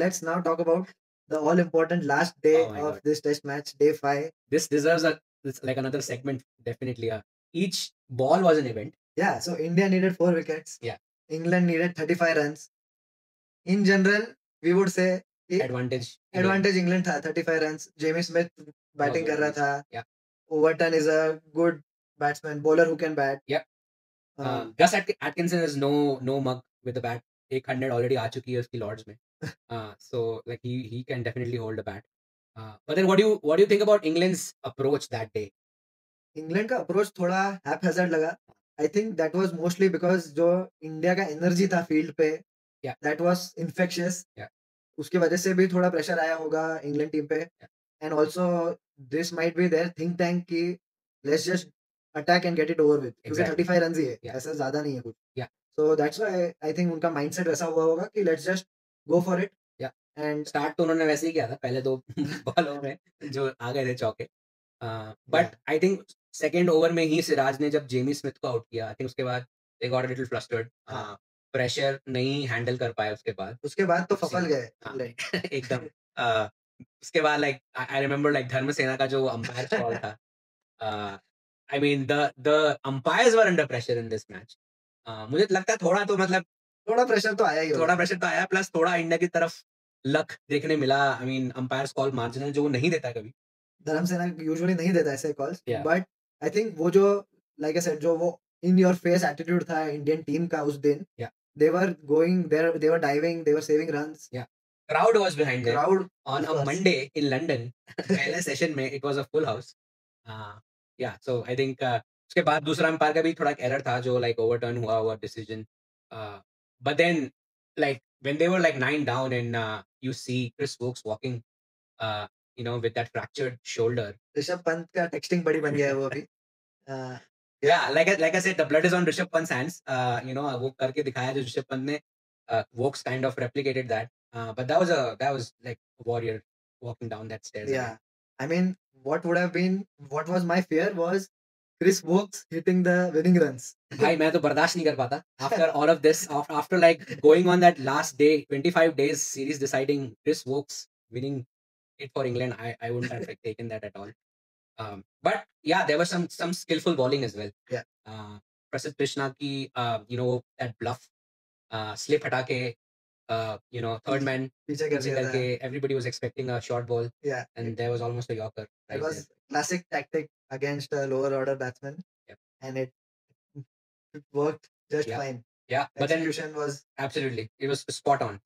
let's now talk about the all important last day Oh my of God. this test match, day 5. This deserves this like another segment, definitely. Each ball was an event. Yeah, so India needed 4 wickets. Yeah. England needed 35 runs. In general, we would say Advantage. advantage England था 35 runs. Jamie Smith batting कर रहा था. Yeah. Overton is a good batsman, bowler who can bat. Yeah. Gus Atkinson is no mug with the bat. 100 already आ चुकी है उसकी Lords में. So like he can definitely hold a bat. But then what do you think about England's approach that day? England का approach थोड़ा haphazard लगा. I think that was mostly because जो India का energy था field पे, that was infectious. उसकी वजह से भी थोड़ा प्रेशर आया होगा इंग्लैंड टीम पे. And also this might be their think tank कि let's just attack and get it over with, क्योंकि 35 रन ही है. ऐसा ज्यादा नहीं है कुछ. So that's why I think उनका माइंडसेट वैसा हुआ होगा कि let's just go for it. And start तो उन्होंने वैसे ही किया था पहले 2 बॉलों में जो आ गए थे चौके. But I think second over में ही सिराज ने जब जेमी स्मिथ को आउट किया, आई थिंक उसके बाद they got a little flustered. Pressure नहीं हैंडल कर पाए उसके बाद तो फफल गए. एकदम. उसके बाद like I remember like Dharmasena का जो अंपायर कॉल था. I mean the umpires were under pressure in this match. मुझे लगता है थोड़ा तो मतलब थोड़ा प्रेशर तो आया ही होगा. थोड़ा प्रेशर तो आया, प्लस थोड़ा इंडिया की तरफ लक देखने मिला. I mean umpires call marginal जो वो नहीं देता कभी. धर्मसेना यूजुअली नहीं देता ऐसे calls. Yeah. But I think वो जो लाइक आई सेड जो वो इन योर फेस एटीट्यूड था इंडियन टीम का उस दिन. Yeah. They were going there, they were diving, they were saving runs. Crowd was behind them. Crowd On of a course. Monday in London, पहले session में it was a full house. So I think उसके बाद दूसरा umpire का भी थोड़ा error था जो like overturn हुआ decision. But then like when they were like 9 down and you see Chris Wokes walking, with that fractured shoulder. Rishabh Pant का टेक्सटिंग बड़ी बन गया है वो अभी. Yeah, like I said, the blood is on Rishabh Pant's hands. वो करके दिखाया जो ऋषभ पंत ने. Wokes kind of replicated that. But that was like a warrior walking down that stairs. Yeah, I mean, what was my fear was Chris Wokes hitting the winning runs. भाई मैं तो बर्दाश्त नहीं कर पाता. After all of this, after like going on that last day, 25 days series deciding, Chris Wokes winning it for England, I wouldn't have like, taken that at all. But yeah, there was some skillful bowling as well. Yeah. Prasidh Krishna ki, that bluff, slip हटा के, third man पीछे कर दिया था. करके, everybody was expecting a short ball. Yeah. And there was almost a yorker. It was classic tactic against a lower order batsman. Yep. And it worked just fine. Yeah, but then Execution was absolutely, it was spot on.